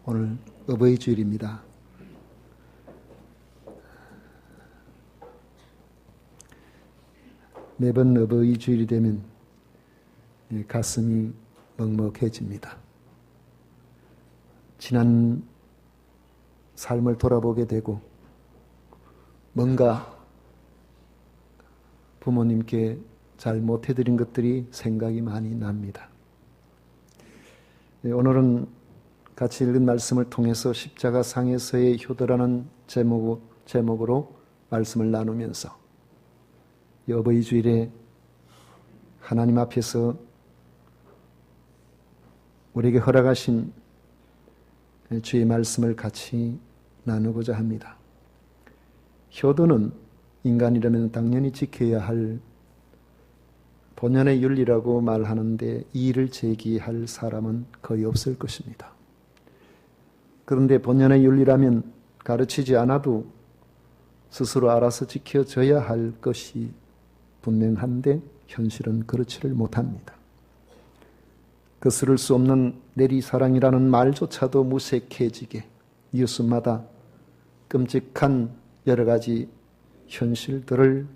오늘 어버이 주일입니다. 매번 어버이 주일이 되면 가슴이 먹먹해집니다. 지난 삶을 돌아보게 되고 뭔가 부모님께 잘 못해드린 것들이 생각이 많이 납니다. 오늘은 같이 읽은 말씀을 통해서 십자가 상에서의 효도라는 제목으로 말씀을 나누면서 어버이 주일에 하나님 앞에서 우리에게 허락하신 주의 말씀을 같이 나누고자 합니다. 효도는 인간이라면 당연히 지켜야 할 본연의 윤리라고 말하는데 이의를 제기할 사람은 거의 없을 것입니다. 그런데 본연의 윤리라면 가르치지 않아도 스스로 알아서 지켜져야 할 것이 분명한데 현실은 그렇지를 못합니다. 거스를 수 없는 내리사랑이라는 말조차도 무색해지게 뉴스마다 끔찍한 여러 가지 현실들을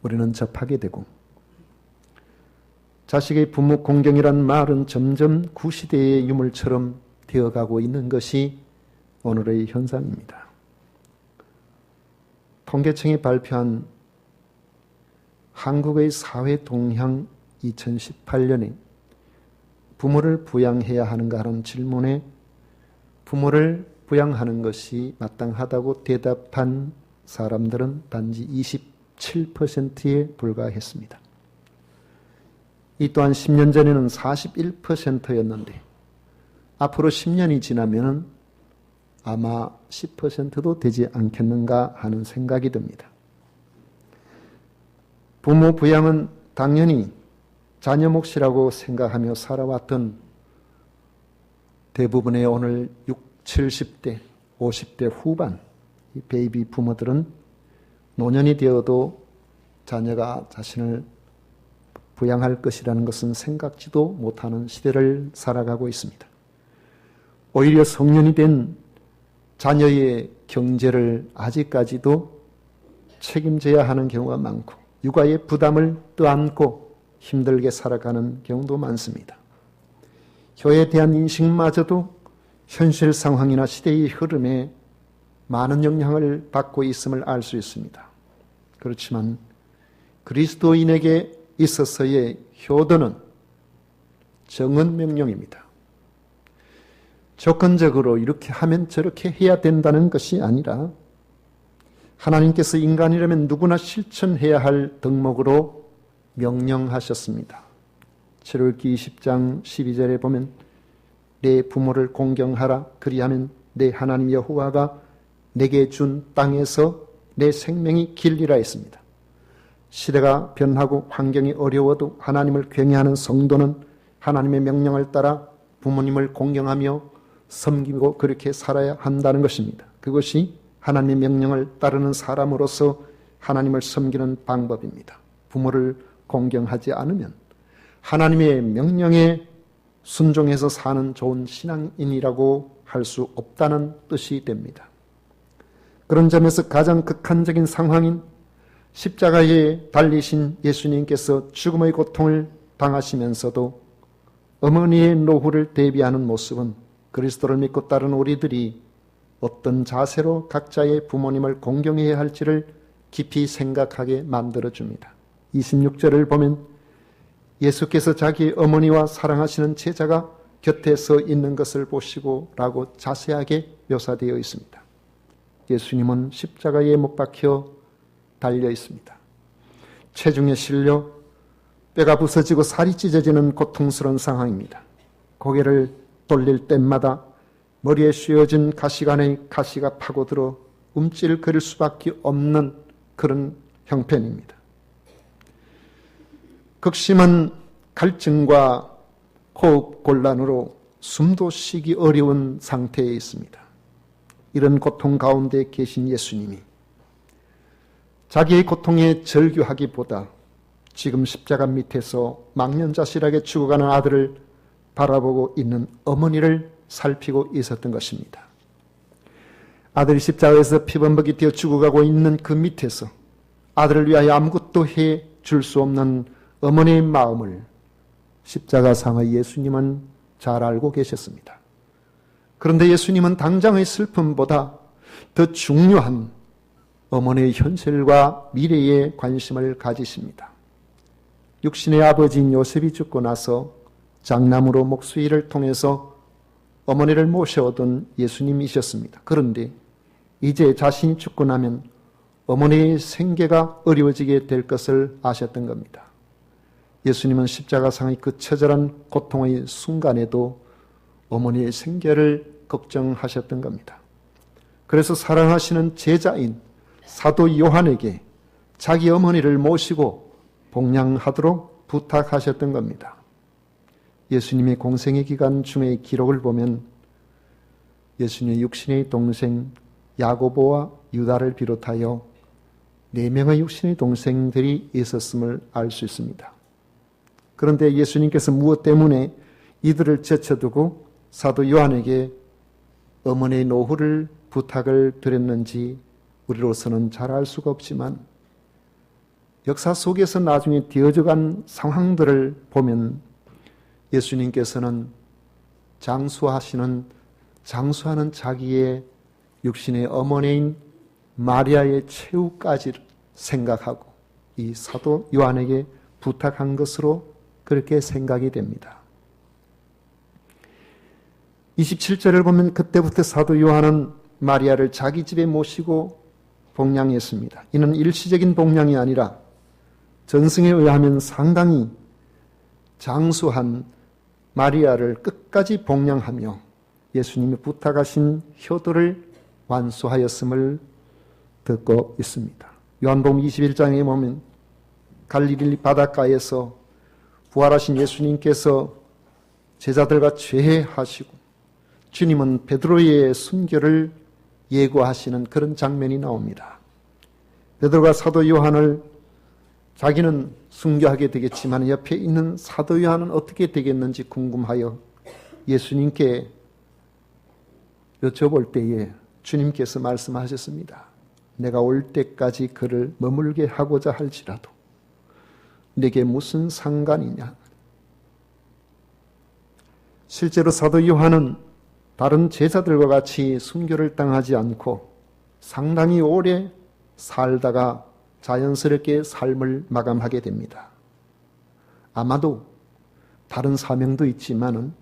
우리는 접하게 되고 자식의 부모 공경이란 말은 점점 구시대의 유물처럼 되어가고 있는 것이 오늘의 현상입니다. 통계청이 발표한 한국의 사회 동향 2018년에 부모를 부양해야 하는가 하는 질문에 부모를 부양하는 것이 마땅하다고 대답한 사람들은 단지 27%에 불과했습니다. 이 또한 10년 전에는 41%였는데 앞으로 10년이 지나면 아마 10%도 되지 않겠는가 하는 생각이 듭니다. 부모 부양은 당연히 자녀 몫이라고 생각하며 살아왔던 대부분의 오늘 60, 70대, 50대 후반 베이비 부모들은 노년이 되어도 자녀가 자신을 부양할 것이라는 것은 생각지도 못하는 시대를 살아가고 있습니다. 오히려 성년이 된 자녀의 경제를 아직까지도 책임져야 하는 경우가 많고 육아의 부담을 떠안고 힘들게 살아가는 경우도 많습니다. 효에 대한 인식마저도 현실 상황이나 시대의 흐름에 많은 영향을 받고 있음을 알 수 있습니다. 그렇지만 그리스도인에게 있어서의 효도는 정은 명령입니다. 조건적으로 이렇게 하면 저렇게 해야 된다는 것이 아니라 하나님께서 인간이라면 누구나 실천해야 할 덕목으로 명령하셨습니다. 출애굽기 20장 12절에 보면 내 부모를 공경하라 그리하면 내 하나님 여호와가 내게 준 땅에서 내 생명이 길리라 했습니다. 시대가 변하고 환경이 어려워도 하나님을 경외하는 성도는 하나님의 명령을 따라 부모님을 공경하며 섬기고 그렇게 살아야 한다는 것입니다. 그것이 하나님의 명령을 따르는 사람으로서 하나님을 섬기는 방법입니다. 부모를 공경하지 않으면 하나님의 명령에 순종해서 사는 좋은 신앙인이라고 할 수 없다는 뜻이 됩니다. 그런 점에서 가장 극한적인 상황인 십자가에 달리신 예수님께서 죽음의 고통을 당하시면서도 어머니의 노후를 대비하는 모습은 그리스도를 믿고 따른 우리들이 어떤 자세로 각자의 부모님을 공경해야 할지를 깊이 생각하게 만들어줍니다. 26절을 보면 예수께서 자기 어머니와 사랑하시는 제자가 곁에 서 있는 것을 보시고 라고 자세하게 묘사되어 있습니다. 예수님은 십자가에 못 박혀 달려 있습니다. 체중에 실려 뼈가 부서지고 살이 찢어지는 고통스러운 상황입니다. 고개를 돌릴 때마다 머리에 씌워진 가시관에 가시가 파고들어 움찔거릴 수밖에 없는 그런 형편입니다. 극심한 갈증과 호흡 곤란으로 숨도 쉬기 어려운 상태에 있습니다. 이런 고통 가운데 계신 예수님이 자기의 고통에 절규하기보다 지금 십자가 밑에서 망연자실하게 죽어가는 아들을 바라보고 있는 어머니를 살피고 있었던 것입니다. 아들이 십자가에서 피범벅이 되어 죽어가고 있는 그 밑에서 아들을 위하여 아무것도 해 줄 수 없는 어머니의 마음을 십자가상의 예수님은 잘 알고 계셨습니다. 그런데 예수님은 당장의 슬픔보다 더 중요한 어머니의 현실과 미래에 관심을 가지십니다. 육신의 아버지인 요셉이 죽고 나서 장남으로 목수일을 통해서 어머니를 모셔오던 예수님이셨습니다. 그런데 이제 자신이 죽고 나면 어머니의 생계가 어려워지게 될 것을 아셨던 겁니다. 예수님은 십자가상의 그 처절한 고통의 순간에도 어머니의 생계를 걱정하셨던 겁니다. 그래서 사랑하시는 제자인 사도 요한에게 자기 어머니를 모시고 복양하도록 부탁하셨던 겁니다. 예수님의 공생의 기간 중의 기록을 보면 예수님의 육신의 동생 야고보와 유다를 비롯하여 4명의 육신의 동생들이 있었음을 알 수 있습니다. 그런데 예수님께서 무엇 때문에 이들을 제쳐두고 사도 요한에게 어머니의 노후를 부탁을 드렸는지 우리로서는 잘 알 수가 없지만 역사 속에서 나중에 되어져간 상황들을 보면 예수님께서는 장수하는 자기의 육신의 어머니인 마리아의 최후까지 생각하고 이 사도 요한에게 부탁한 것으로 그렇게 생각이 됩니다. 27절을 보면 그때부터 사도 요한은 마리아를 자기 집에 모시고 복양했습니다. 이는 일시적인 복양이 아니라 전승에 의하면 상당히 장수한 마리아를 끝까지 복양하며 예수님이 부탁하신 효도를 완수하였음을 듣고 있습니다. 요한복음 21장에 보면 갈릴리 바닷가에서 부활하신 예수님께서 제자들과 죄하시고 주님은 베드로의 순교를 예고하시는 그런 장면이 나옵니다. 베드로가 사도 요한을 자기는 순교하게 되겠지만 옆에 있는 사도 요한은 어떻게 되겠는지 궁금하여 예수님께 여쭤볼 때에 주님께서 말씀하셨습니다. 내가 올 때까지 그를 머물게 하고자 할지라도 내게 무슨 상관이냐. 실제로 사도 요한은 다른 제자들과 같이 순교를 당하지 않고 상당히 오래 살다가 자연스럽게 삶을 마감하게 됩니다. 아마도 다른 사명도 있지만은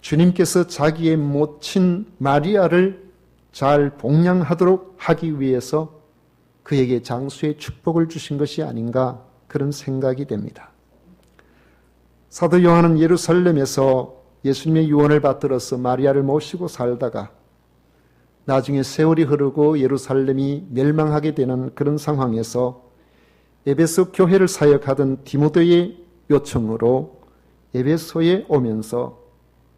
주님께서 자기의 모친 마리아를 잘 복양하도록 하기 위해서 그에게 장수의 축복을 주신 것이 아닌가 그런 생각이 됩니다. 사도 요한은 예루살렘에서 예수님의 유언을 받들어서 마리아를 모시고 살다가 나중에 세월이 흐르고 예루살렘이 멸망하게 되는 그런 상황에서 에베소 교회를 사역하던 디모데의 요청으로 에베소에 오면서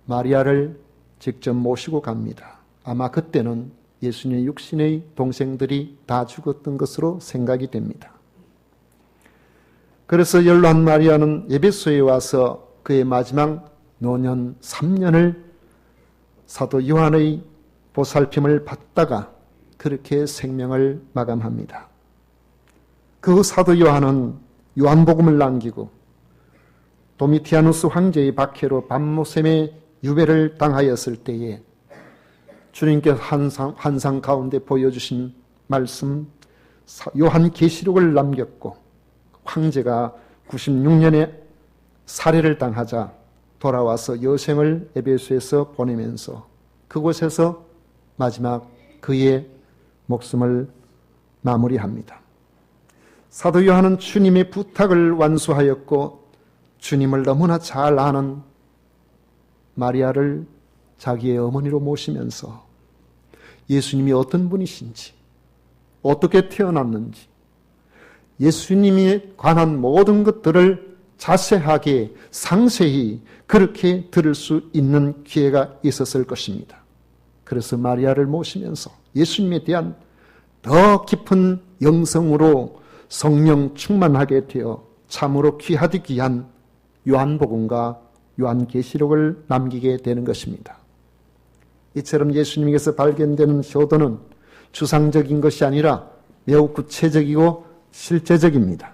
마리아를 직접 모시고 갑니다. 아마 그때는 예수님의 육신의 동생들이 다 죽었던 것으로 생각이 됩니다. 그래서 연로한 마리아는 에베소에 와서 그의 마지막 노년 3년을 사도 요한의 보살핌을 받다가 그렇게 생명을 마감합니다. 그 후 사도 요한은 요한복음을 남기고 도미티아누스 황제의 박해로 밤모셈의 유배를 당하였을 때에 주님께서 환상 가운데 보여주신 말씀 요한계시록을 남겼고 황제가 96년에 살해를 당하자 돌아와서 여생을 에베소에서 보내면서 그곳에서 마지막 그의 목숨을 마무리합니다. 사도 요한은 주님의 부탁을 완수하였고 주님을 너무나 잘 아는 마리아를 자기의 어머니로 모시면서 예수님이 어떤 분이신지, 어떻게 태어났는지, 예수님에 관한 모든 것들을 자세하게 상세히 그렇게 들을 수 있는 기회가 있었을 것입니다. 그래서 마리아를 모시면서 예수님에 대한 더 깊은 영성으로 성령 충만하게 되어 참으로 귀하디 귀한 요한복음과 요한계시록을 남기게 되는 것입니다. 이처럼 예수님에게서 발견되는 효도는 추상적인 것이 아니라 매우 구체적이고 실제적입니다.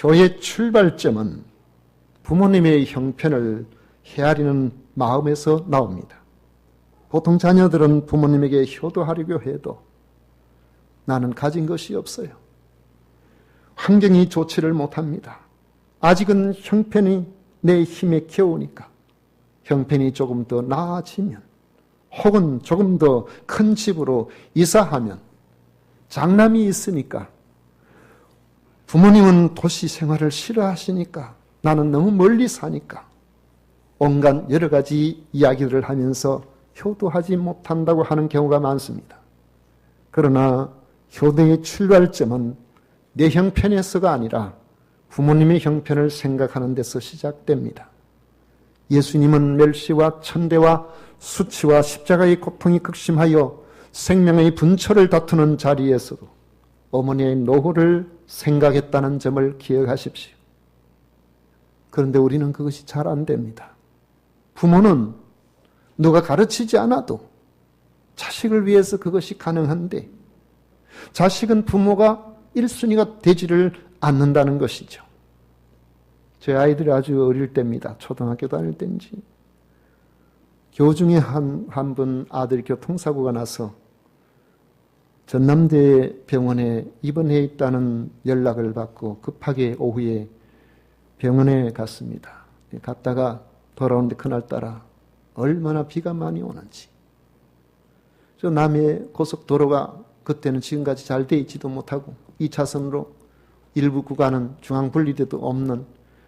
효의 출발점은 부모님의 형편을 헤아리는 마음에서 나옵니다. 보통 자녀들은 부모님에게 효도하려고 해도 나는 가진 것이 없어요. 환경이 좋지를 못합니다. 아직은 형편이 내 힘에 겨우니까 형편이 조금 더 나아지면 혹은 조금 더 큰 집으로 이사하면 장남이 있으니까 부모님은 도시 생활을 싫어하시니까 나는 너무 멀리 사니까 온갖 여러 가지 이야기들을 하면서 효도하지 못한다고 하는 경우가 많습니다. 그러나 효도의 출발점은 내 형편에서가 아니라 부모님의 형편을 생각하는 데서 시작됩니다. 예수님은 멸시와 천대와 수치와 십자가의 고통이 극심하여 생명의 분초를 다투는 자리에서도 어머니의 노후를 생각했다는 점을 기억하십시오. 그런데 우리는 그것이 잘 안 됩니다. 부모는 누가 가르치지 않아도 자식을 위해서 그것이 가능한데 자식은 부모가 1순위가 되지를 않는다는 것이죠. 제 아이들이 아주 어릴 때입니다. 초등학교 다닐 때인지. 교중에 한 분 아들이 교통사고가 나서 전남대 병원에 입원해 있다는 연락을 받고 급하게 오후에 병원에 갔습니다. 갔다가 돌아오는데 그날따라 얼마나 비가 많이 오는지. 저 남해 고속도로가 그때는 지금까지 잘 돼 있지도 못하고 2차선으로 일부 구간은 중앙분리대도 없는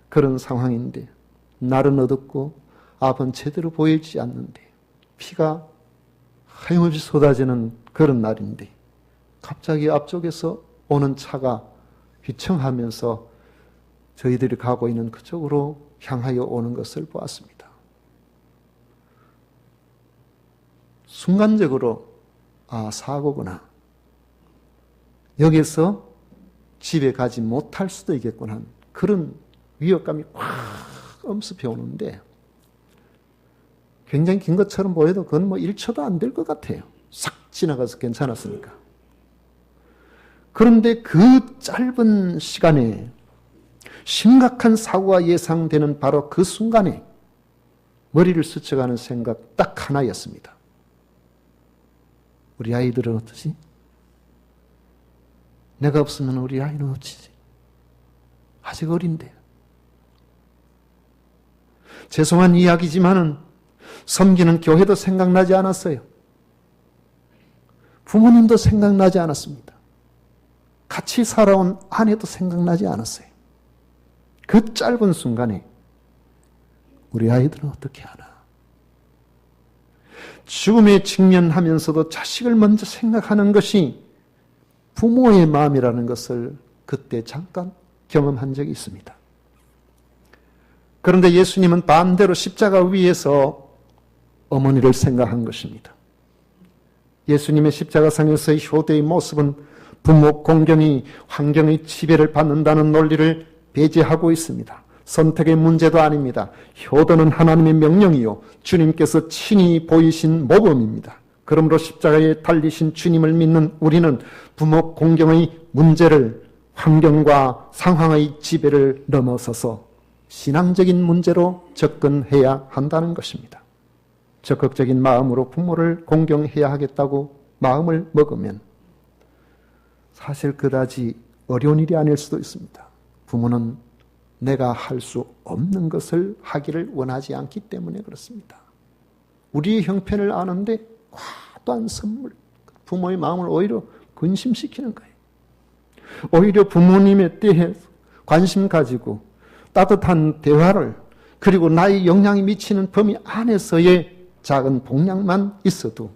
그런 상황인데 날은 어둡고 앞은 제대로 보이지 않는데 비가 하염없이 쏟아지는 그런 날인데 갑자기 앞쪽에서 오는 차가 휘청하면서 저희들이 가고 있는 그쪽으로 향하여 오는 것을 보았습니다. 순간적으로 사고구나. 여기서 집에 가지 못할 수도 있겠구나. 그런 위협감이 확 엄습해 오는데 굉장히 긴 것처럼 보여도 그건 1초도 안 될 것 같아요. 싹 지나가서 괜찮았으니까. 그런데 그 짧은 시간에 심각한 사고가 예상되는 바로 그 순간에 머리를 스쳐가는 생각 딱 하나였습니다. 우리 아이들은 어떠지? 내가 없으면 우리 아이는 어찌지? 아직 어린데. 죄송한 이야기지만은 섬기는 교회도 생각나지 않았어요. 부모님도 생각나지 않았습니다. 같이 살아온 아내도 생각나지 않았어요. 그 짧은 순간에 우리 아이들은 어떻게 하나? 죽음에 직면하면서도 자식을 먼저 생각하는 것이 부모의 마음이라는 것을 그때 잠깐 경험한 적이 있습니다. 그런데 예수님은 반대로 십자가 위에서 어머니를 생각한 것입니다. 예수님의 십자가상에서의 효도의 모습은 부모 공경이 환경의 지배를 받는다는 논리를 배제하고 있습니다. 선택의 문제도 아닙니다. 효도는 하나님의 명령이요 주님께서 친히 보이신 모범입니다. 그러므로 십자가에 달리신 주님을 믿는 우리는 부모 공경의 문제를 환경과 상황의 지배를 넘어서서 신앙적인 문제로 접근해야 한다는 것입니다. 적극적인 마음으로 부모를 공경해야 하겠다고 마음을 먹으면 사실 그다지 어려운 일이 아닐 수도 있습니다. 부모는 내가 할 수 없는 것을 하기를 원하지 않기 때문에 그렇습니다. 우리의 형편을 아는데 과도한 선물, 부모의 마음을 오히려 근심시키는 거예요. 오히려 부모님에 대해 관심 가지고 따뜻한 대화를 그리고 나의 영향이 미치는 범위 안에서의 작은 복량만 있어도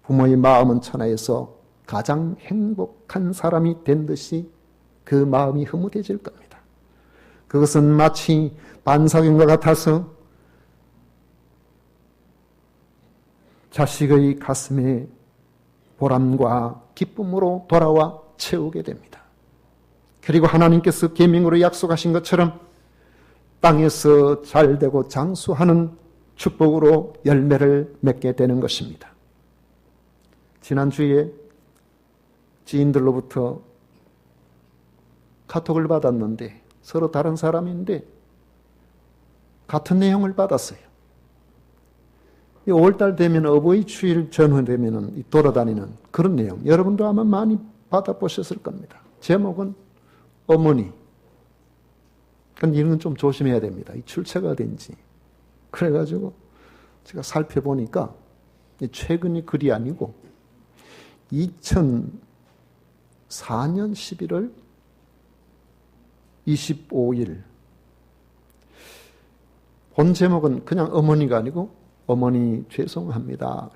부모의 마음은 천하에서 가장 행복한 사람이 된 듯이 그 마음이 흐뭇해질 겁니다. 그것은 마치 반사경과 같아서 자식의 가슴에 보람과 기쁨으로 돌아와 채우게 됩니다. 그리고 하나님께서 계명으로 약속하신 것처럼 땅에서 잘되고 장수하는 축복으로 열매를 맺게 되는 것입니다. 지난주에 지인들로부터 카톡을 받았는데 서로 다른 사람인데 같은 내용을 받았어요. 5월달 되면 어버이 주일 전후되면 돌아다니는 그런 내용. 여러분도 아마 많이 받아보셨을 겁니다. 제목은 어머니. 근데 이런 건 좀 조심해야 됩니다. 이 출처가 어딘지. 그래가지고 제가 살펴보니까 최근이 글이 아니고 2004년 11월 25일. 본 제목은 그냥 어머니가 아니고 어머니 죄송합니다.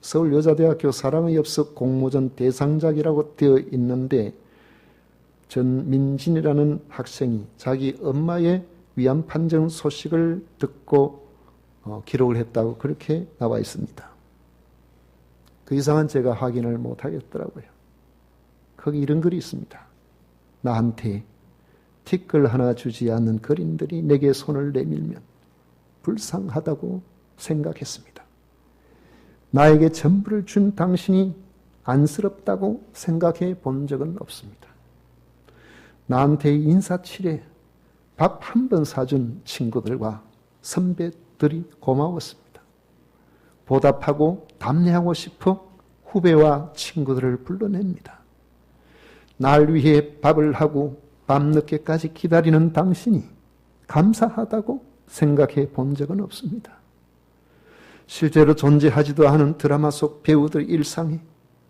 서울여자대학교 사랑의 엽서 공모전 대상작이라고 되어 있는데 전민진이라는 학생이 자기 엄마의 위암 판정 소식을 듣고 기록을 했다고 그렇게 나와 있습니다. 그 이상은 제가 확인을 못하겠더라고요. 거기 이런 글이 있습니다. 나한테 티끌 하나 주지 않는 거린들이 내게 손을 내밀면 불쌍하다고 생각했습니다. 나에게 전부를 준 당신이 안쓰럽다고 생각해 본 적은 없습니다. 나한테 인사치레 밥 한 번 사준 친구들과 선배들이 고마웠습니다. 보답하고 답례하고 싶어 후배와 친구들을 불러냅니다. 날 위해 밥을 하고 밤늦게까지 기다리는 당신이 감사하다고 생각해 본 적은 없습니다. 실제로 존재하지도 않은 드라마 속 배우들 일상에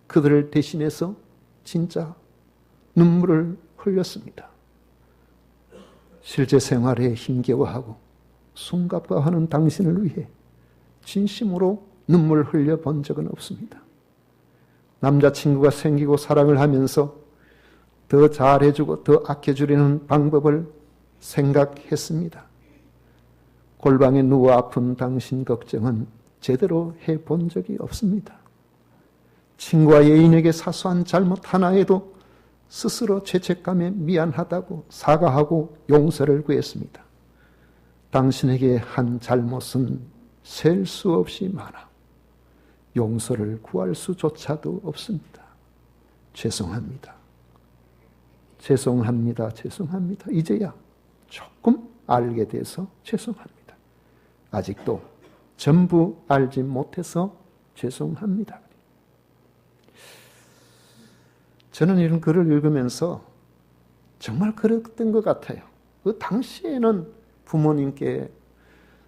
그들을 대신해서 진짜 눈물을 흘렸습니다. 실제 생활에 힘겨워하고 숨가빠하는 당신을 위해 진심으로 눈물 흘려 본 적은 없습니다. 남자친구가 생기고 사랑을 하면서 더 잘해주고 더 아껴주려는 방법을 생각했습니다. 골방에 누워 아픈 당신 걱정은 제대로 해본 적이 없습니다. 친구와 애인에게 사소한 잘못 하나에도 스스로 죄책감에 미안하다고 사과하고 용서를 구했습니다. 당신에게 한 잘못은 셀 수 없이 많아 용서를 구할 수조차도 없습니다. 죄송합니다. 죄송합니다. 죄송합니다. 이제야 조금 알게 돼서 죄송합니다. 아직도 전부 알지 못해서 죄송합니다. 저는 이런 글을 읽으면서 정말 그랬던 것 같아요. 그 당시에는 부모님께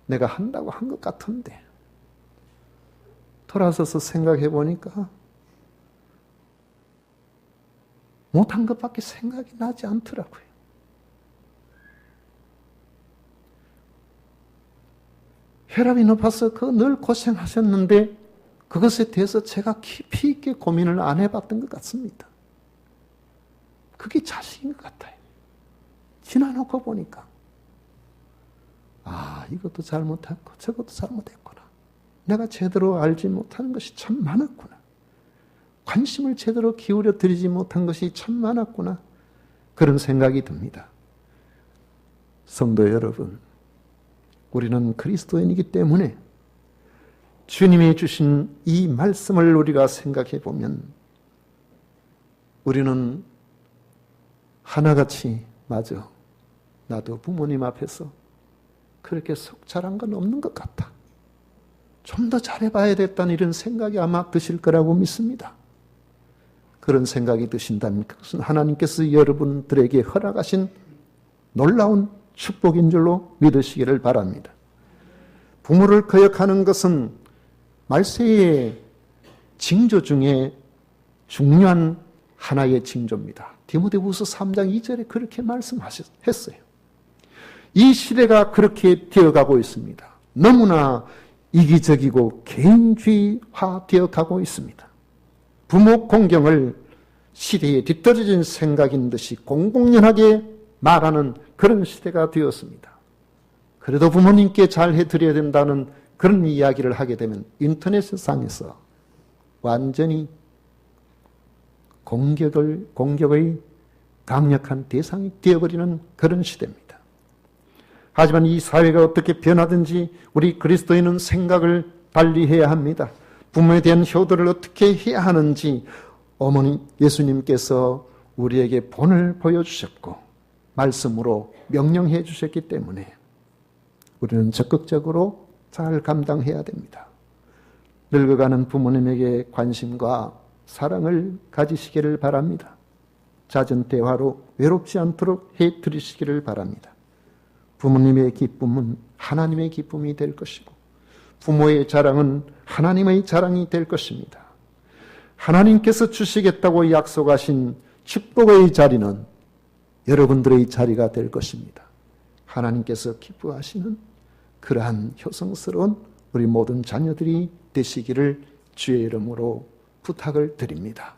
내가 한다고 한 것 같은데 돌아서서 생각해 보니까 못한 것밖에 생각이 나지 않더라고요. 혈압이 높아서 늘 고생하셨는데 그것에 대해서 제가 깊이 있게 고민을 안 해봤던 것 같습니다. 그게 자식인 것 같아요. 지나놓고 보니까 이것도 잘못했고 저것도 잘못했구나. 내가 제대로 알지 못하는 것이 참 많았구나. 관심을 제대로 기울여 드리지 못한 것이 참 많았구나. 그런 생각이 듭니다. 성도 여러분, 우리는 그리스도인이기 때문에 주님이 주신 이 말씀을 우리가 생각해 보면 우리는 하나같이 맞아. 나도 부모님 앞에서 그렇게 속 잘한 건 없는 것 같다. 좀 더 잘해봐야 됐다는 이런 생각이 아마 드실 거라고 믿습니다. 그런 생각이 드신다면 그것은 하나님께서 여러분들에게 허락하신 놀라운 축복인 줄로 믿으시기를 바랍니다. 부모를 거역하는 것은 말세의 징조 중에 중요한 하나의 징조입니다. 디모데후서 3장 2절에 그렇게 말씀했어요. 이 시대가 그렇게 되어가고 있습니다. 너무나 이기적이고 개인주의화 되어가고 있습니다. 부모 공경을 시대에 뒤떨어진 생각인 듯이 공공연하게 말하는 그런 시대가 되었습니다. 그래도 부모님께 잘 해드려야 된다는 그런 이야기를 하게 되면 인터넷상에서 완전히 공격의 강력한 대상이 되어버리는 그런 시대입니다. 하지만 이 사회가 어떻게 변하든지 우리 그리스도인은 생각을 달리해야 합니다. 부모에 대한 효도를 어떻게 해야 하는지 어머니 예수님께서 우리에게 본을 보여주셨고 말씀으로 명령해 주셨기 때문에 우리는 적극적으로 잘 감당해야 됩니다. 늙어가는 부모님에게 관심과 사랑을 가지시기를 바랍니다. 잦은 대화로 외롭지 않도록 해드리시기를 바랍니다. 부모님의 기쁨은 하나님의 기쁨이 될 것이고 부모의 자랑은 하나님의 자랑이 될 것입니다. 하나님께서 주시겠다고 약속하신 축복의 자리는 여러분들의 자리가 될 것입니다. 하나님께서 기뻐하시는 그러한 효성스러운 우리 모든 자녀들이 되시기를 주의 이름으로 부탁을 드립니다.